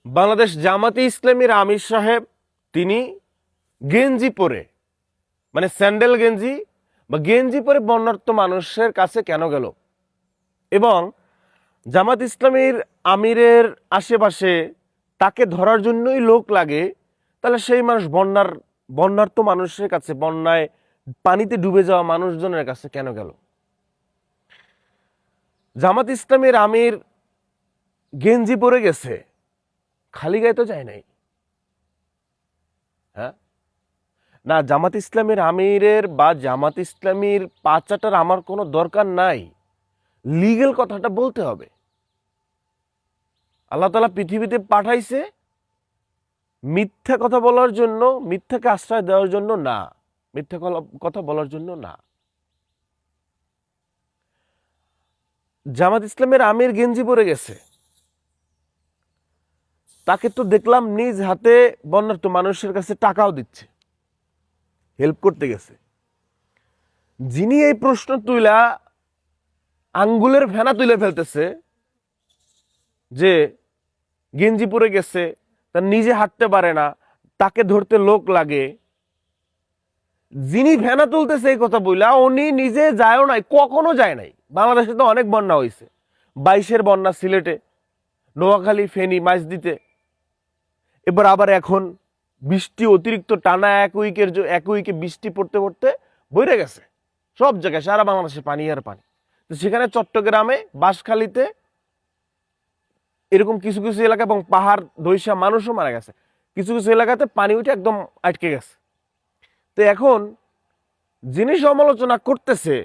বাংলাদেশ জামাতে ইসলামীর আমির সাহেব তিনি গেঞ্জি পরে মানে স্যান্ডেল গেঞ্জি বা গেঞ্জি পরে বন্যার্ত মানুষের কাছে কেন গেল এবং জামাত ইসলামীর আমিরের আশেপাশে তাকে ধরার জন্যই লোক লাগে, তাহলে সেই মানুষ বন্যার্ত মানুষের কাছে, বন্যায় পানিতে ডুবে যাওয়া মানুষজনের কাছে কেন গেল? জামাত ইসলামীর আমির গেঞ্জি পরে গেছে, খালি গায়ে তো যায় নাই। হ্যাঁ না, জামাত ইসলামীর আমিরের বা জামাত ইসলামীর পাচাটার আমার কোনো দরকার নাই, লিগেল কথাটা বলতে হবে। আল্লাহ তাআলা পৃথিবীতে পাঠাইছে মিথ্যা কথা বলার জন্য, মিথ্যাকে আশ্রয় দেওয়ার জন্য না, মিথ্যা কথা বলার জন্য না। জামাত ইসলামের আমির গেঞ্জি পরে গেছে, তাকে তো দেখলাম নিজ হাতে বন্যার্ত মানুষের কাছে টাকাও দিচ্ছে, হেল্প করতে গেছে। যিনি এই প্রশ্ন তুইলা আঙ্গুলের ফেনা তুলে ফেলতেছে যে গেঞ্জি পরে গেছে, তার নিজে হাঁটতে পারে না, তাকে ধরতে লোক লাগে, যিনি ফেনা তুলতেছে এই কথা বইলা উনি নিজে যায়ও নাই, কখনো যায় নাই। বাংলাদেশে তো অনেক বন্যা হয়েছে, 22-এর বন্যা সিলেটে, নোয়াখালী, ফেনী, মাইজদিতে, এবার আবার এখন বৃষ্টি অতিরিক্ত টানা এক উইকে বৃষ্টি পড়তে পড়তে বইরে গেছে সব জায়গায়, সারা বাংলাদেশে পানি আর পানি। তো সেখানে চট্টগ্রামে বাঁশখালীতে এরকম কিছু কিছু এলাকা এবং পাহাড় ধৈসা মানুষও মারা গেছে, কিছু কিছু এলাকাতে পানি উঠে একদম আটকে গেছে। তো এখন যিনি সমালোচনা করতেছে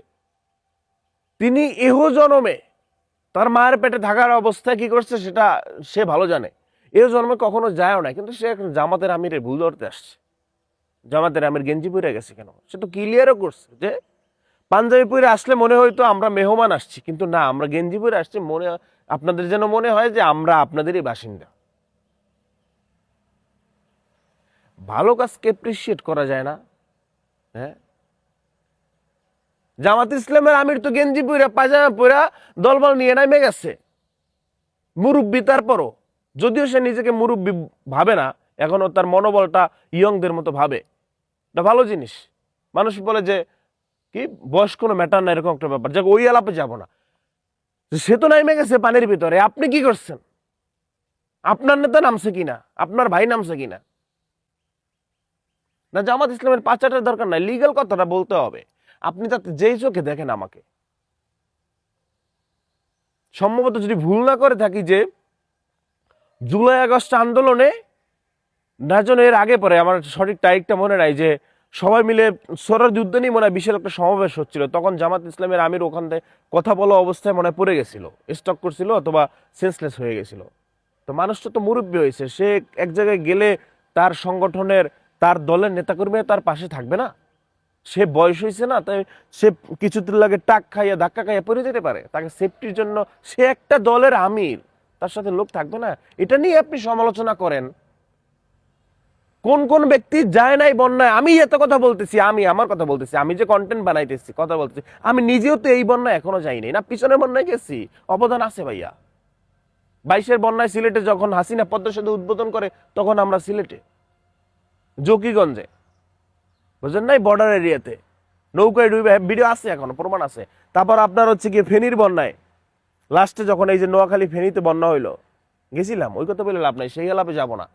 তিনি এহো জনমে তার মায়ের পেটে থাকার অবস্থায় কি করছে সেটা সে ভালো জানে, এও জন্মে কখনো যায়ও না, কিন্তু সে এখন জামাতের আমিরের ভুল ধরতে আসছে। জামাতের আমির গেঞ্জি পরে গেছে কেন, সে তো ক্লিয়ারও করছে যে পাঞ্জাবি পরে আসলে মনে হয়তো আমরা মেহমান আসছি, কিন্তু না, আমরা গেঞ্জি পরে আসছি, আপনাদের যেন মনে হয় যে আমরা আপনাদেরই বাসিন্দা। ভালো কাজকে এপ্রিসিয়েট করা যায় না? হ্যাঁ, জামাত ইসলামের আমির তো গেঞ্জি পরে পায়জামা পরে দলবল নিয়ে নামে গেছে, মুরব্বী। তারপরও যদিও সে নিজেকে মুরব্বী ভাবে না, এখনো তার মনোবলটা ইয়ংদের মতো ভাবে, এটা ভালো জিনিস। মানুষ বলে যে কি বয়স কোনো ম্যাটার না, এরকম একটা ব্যাপার, যাকে ওই আলাপে যাবো না। সে তো নামে গেছে পানির ভিতরে, আপনি কি করছেন? আপনার নেতা নামছে কিনা, আপনার ভাই নামছে কিনা? না, জামাত ইসলামের পাচারের দরকার নাই, লিগ্যাল কথাটা বলতে হবে। আপনি তাতে যেই চোখে দেখেন আমাকে, সম্ভবত যদি ভুল না করে থাকি যে জুলাই আগস্ট আন্দোলনে না যেন এর আগে পরে, আমার সঠিক তারিখটা মনে নাই, যে সবাই মিলে সরার যুদ্ধ নিয়ে মনে হয় বিশাল একটা সমাবেশ হচ্ছিল, তখন জামাত ইসলামের আমির ওখান থেকে কথা বলা অবস্থায় মনে হয় পড়ে গেছিল, স্টক করছিল অথবা সেন্সলেস হয়ে গেছিল। তো মানুষটা তো মুরব্বী হয়েছে, সে এক জায়গায় গেলে তার সংগঠনের, তার দলের নেতাকর্মীরা তার পাশে থাকবে না? সে বয়স হয়েছে না, তাই সে কিছুদিন লাগে টাক খাইয়া ধাক্কা খাইয়া পড়ে যেতে পারে, তাকে সেফটির জন্য সে একটা দলের আমির, তার সাথে লোক থাকবে না? এটা নিয়ে আপনি সমালোচনা করেন। কোন কোন ব্যক্তি যায় নাই বন্যায়? আমি এত কথা বলতেছি, আমি আমার কথা বলতেছি, আমি যে কন্টেন্ট বানাইতেছি, কথা বলতেছি, আমি নিজেও তো এই বন্যায় এখনো যাইনি না, পিছনের বন্যায় গেছি, অবদান আছে ভাইয়া। 22-এর বন্যায় সিলেটে যখন হাসিনা পদ্মা সেতু উদ্বোধন করে, তখন আমরা সিলেটে জকিগঞ্জে, বুঝলেন নাই, বর্ডার এরিয়াতে নৌকায় ডুবে, ভিডিও আছে, এখনো প্রমাণ আছে। তারপর আপনার হচ্ছে কি ফেনীর বন্যায় লাস্টে যখন এই যে নোয়াখালী ফেনীতে বন্যা হইলো, গেছিলাম, ওই কথা বলে লাভ নাই, সেই আলাপে যাব না।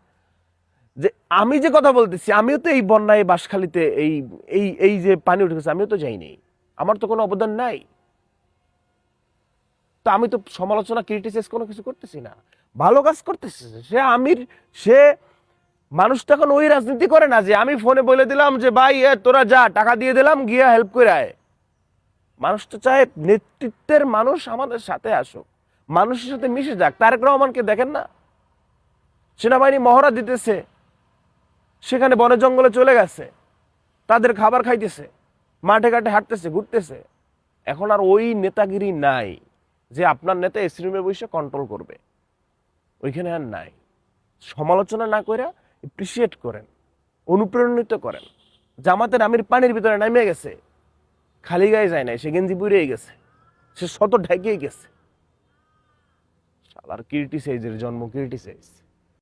যে আমি যে কথা বলতেছি, আমিও তো এই বন্যায় বাঁশখালীতে এই এই এই যে পানি উঠে গেছে, আমিও তো যাইনি, আমার তো কোনো অবদান নাই। তো আমি তো সমালোচনা, ক্রিটিসাইজ কোনো কিছু করতেছি না, ভালো কাজ করতেছে সে আমির। সে মানুষ তো এখন ওই রাজনীতি করে না যে আমি ফোনে বলে দিলাম যে ভাই তোরা যা, টাকা দিয়ে দিলাম, গিয়ে হেল্প করে আয়। মানুষ তো চায় নেতৃত্বের মানুষ আমাদের সাথে আসুক, মানুষের সাথে মিশে যাক। তারেক রহমানকে দেখেন না, সেনাবাহিনী মহড়া দিতেছে, সেখানে বনে জঙ্গলে চলে গেছে, তাদের খাবার খাইতেছে, মাঠে ঘাটে হাঁটতেছে, ঘুরতেছে। এখন আর ওই নেতাগিরি নাই যে আপনার নেতা এসি রুমে বসে কন্ট্রোল করবে, ওইখানে আর নাই। সমালোচনা না করে এপ্রিসিয়েট করেন, অনুপ্রেরণিত করেন। জামাতের আমির পানির ভিতরে নামে গেছে, খালি গায়ে যায় নাই, সে গেঞ্জি পুড়িয়ে গেছে, সে শত ঢাকিয়ে গেছে। শালার ক্রিটিসাইজের জন্ম, ক্রিটিসাইজ।